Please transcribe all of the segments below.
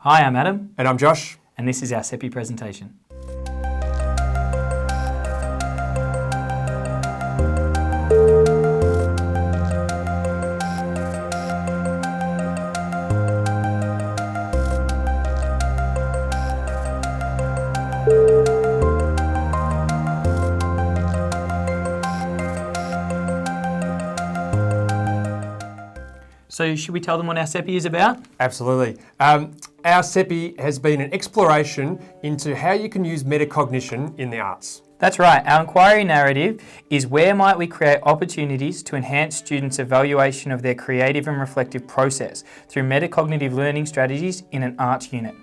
Hi, I'm Adam. And I'm Josh. And this is our CEPI presentation. So should we tell them what our CEPI is about? Absolutely. Our CEPI has been an exploration into how you can use metacognition in the arts. That's right. Our inquiry narrative is where might we create opportunities to enhance students' evaluation of their creative and reflective process through metacognitive learning strategies in an arts unit.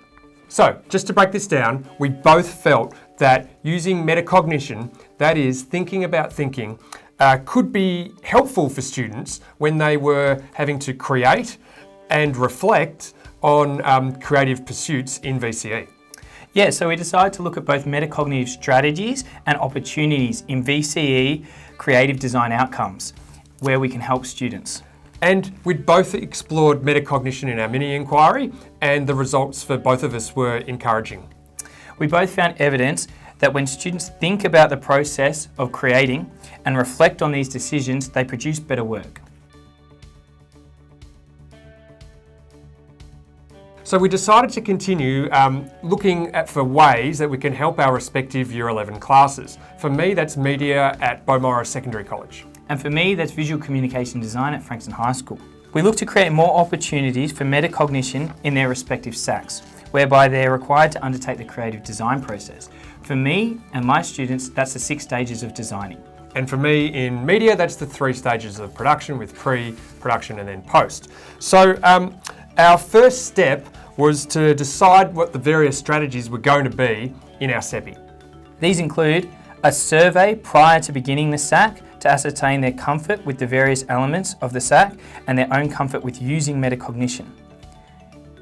So, just to break this down, we both felt that using metacognition, that is thinking about thinking, could be helpful for students when they were having to create and reflect on creative pursuits in VCE. Yeah, so we decided to look at both metacognitive strategies and opportunities in VCE creative design outcomes, where we can help students. And we'd both explored metacognition in our mini-inquiry, and the results for both of us were encouraging. We both found evidence that when students think about the process of creating and reflect on these decisions, they produce better work. So we decided to continue looking for ways that we can help our respective Year 11 classes. For me, that's media at Beaumaris Secondary College. And for me, that's visual communication design at Frankston High School. We look to create more opportunities for metacognition in their respective SACs, whereby they're required to undertake the creative design process. For me and my students, that's the 6 stages of designing. And for me in media, that's the 3 stages of production with pre, production and then post. So our first step was to decide what the various strategies were going to be in our CEPI. These include a survey prior to beginning the SAC to ascertain their comfort with the various elements of the SAC and their own comfort with using metacognition.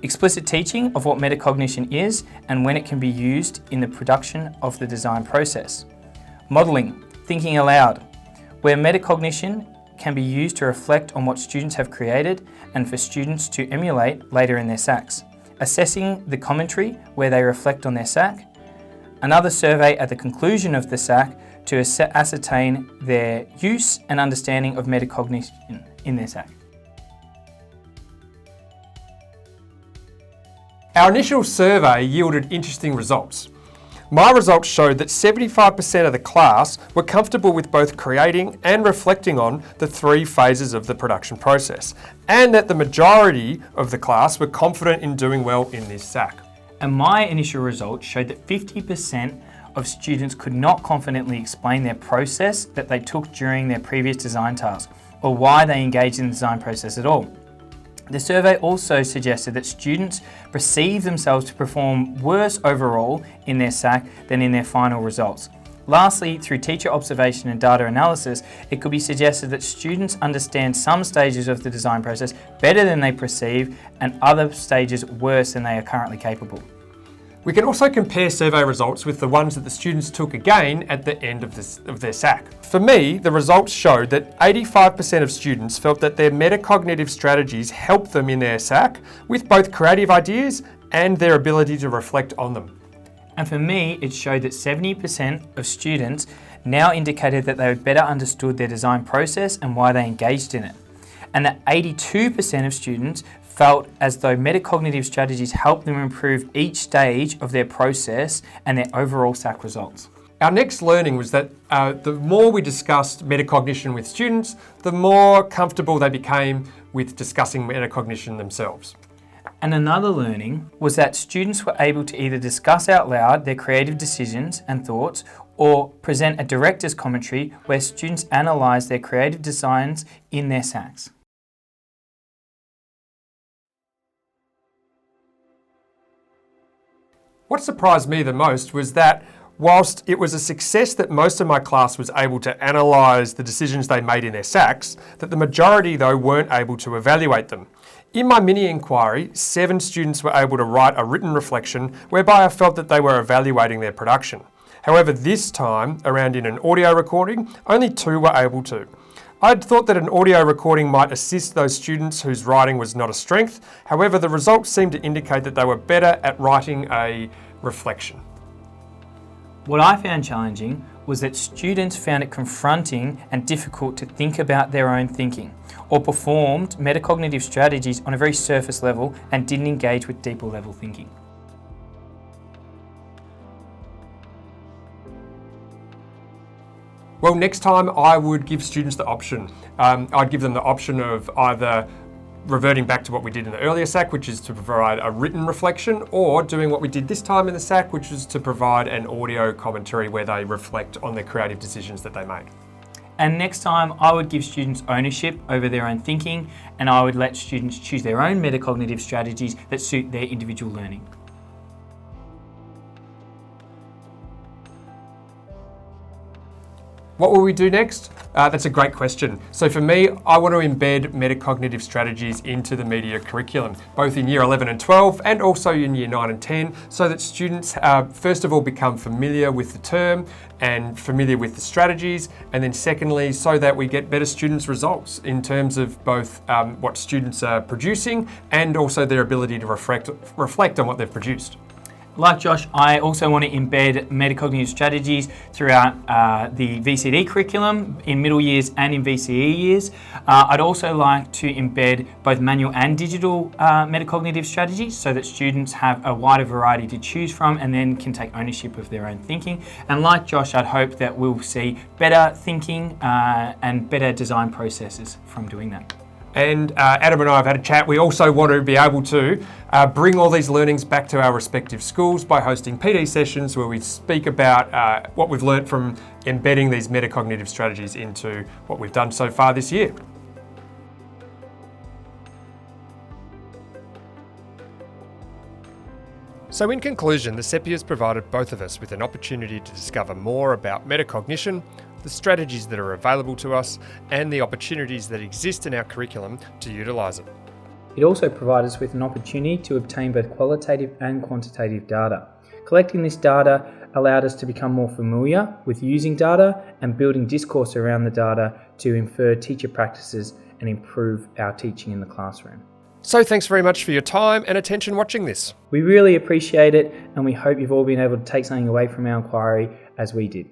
Explicit teaching of what metacognition is and when it can be used in the production of the design process. Modelling, thinking aloud, where metacognition can be used to reflect on what students have created and for students to emulate later in their SACs. Assessing the commentary, where they reflect on their SAC. Another survey at the conclusion of the SAC to ascertain their use and understanding of metacognition in their SAC. Our initial survey yielded interesting results. My results showed that 75% of the class were comfortable with both creating and reflecting on the 3 phases of the production process, and that the majority of the class were confident in doing well in this SAC. And my initial results showed that 50% of students could not confidently explain their process that they took during their previous design task, or why they engaged in the design process at all. The survey also suggested that students perceive themselves to perform worse overall in their SAC than in their final results. Lastly, through teacher observation and data analysis, it could be suggested that students understand some stages of the design process better than they perceive and other stages worse than they are currently capable. We can also compare survey results with the ones that the students took again at the end of their SAC. For me, the results showed that 85% of students felt that their metacognitive strategies helped them in their SAC with both creative ideas and their ability to reflect on them. And for me, it showed that 70% of students now indicated that they had better understood their design process and why they engaged in it. And that 82% of students felt as though metacognitive strategies helped them improve each stage of their process and their overall SAC results. Our next learning was that the more we discussed metacognition with students, the more comfortable they became with discussing metacognition themselves. And another learning was that students were able to either discuss out loud their creative decisions and thoughts or present a director's commentary where students analysed their creative designs in their SACs. What surprised me the most was that whilst it was a success that most of my class was able to analyse the decisions they made in their SACs, that the majority though weren't able to evaluate them. In my mini-inquiry, 7 students were able to write a written reflection whereby I felt that they were evaluating their production. However, this time around in an audio recording, only 2 were able to. I'd thought that an audio recording might assist those students whose writing was not a strength. However, the results seemed to indicate that they were better at writing a reflection. What I found challenging was that students found it confronting and difficult to think about their own thinking, or performed metacognitive strategies on a very surface level and didn't engage with deeper level thinking. Well, next time I would give students the option. I'd give them the option of either reverting back to what we did in the earlier SAC, which is to provide a written reflection, or doing what we did this time in the SAC, which was to provide an audio commentary where they reflect on the creative decisions that they made. And next time I would give students ownership over their own thinking, and I would let students choose their own metacognitive strategies that suit their individual learning. What will we do next? That's a great question. So for me, I want to embed metacognitive strategies into the media curriculum, both in year 11 and 12 and also in year 9 and 10, so that students first of all become familiar with the term and familiar with the strategies, and then secondly, so that we get better students' results in terms of both what students are producing and also their ability to reflect on what they've produced. Like Josh, I also want to embed metacognitive strategies throughout the VCD curriculum in middle years and in VCE years. I'd also like to embed both manual and digital metacognitive strategies so that students have a wider variety to choose from and then can take ownership of their own thinking. And like Josh, I'd hope that we'll see better thinking and better design processes from doing that. And Adam and I have had a chat. We also want to be able to bring all these learnings back to our respective schools by hosting PD sessions where we speak about what we've learnt from embedding these metacognitive strategies into what we've done so far this year. So in conclusion, the CEPI has provided both of us with an opportunity to discover more about metacognition, the strategies that are available to us, and the opportunities that exist in our curriculum to utilise it. It also provides us with an opportunity to obtain both qualitative and quantitative data. Collecting this data allowed us to become more familiar with using data and building discourse around the data to infer teacher practices and improve our teaching in the classroom. So thanks very much for your time and attention watching this. We really appreciate it, and we hope you've all been able to take something away from our inquiry as we did.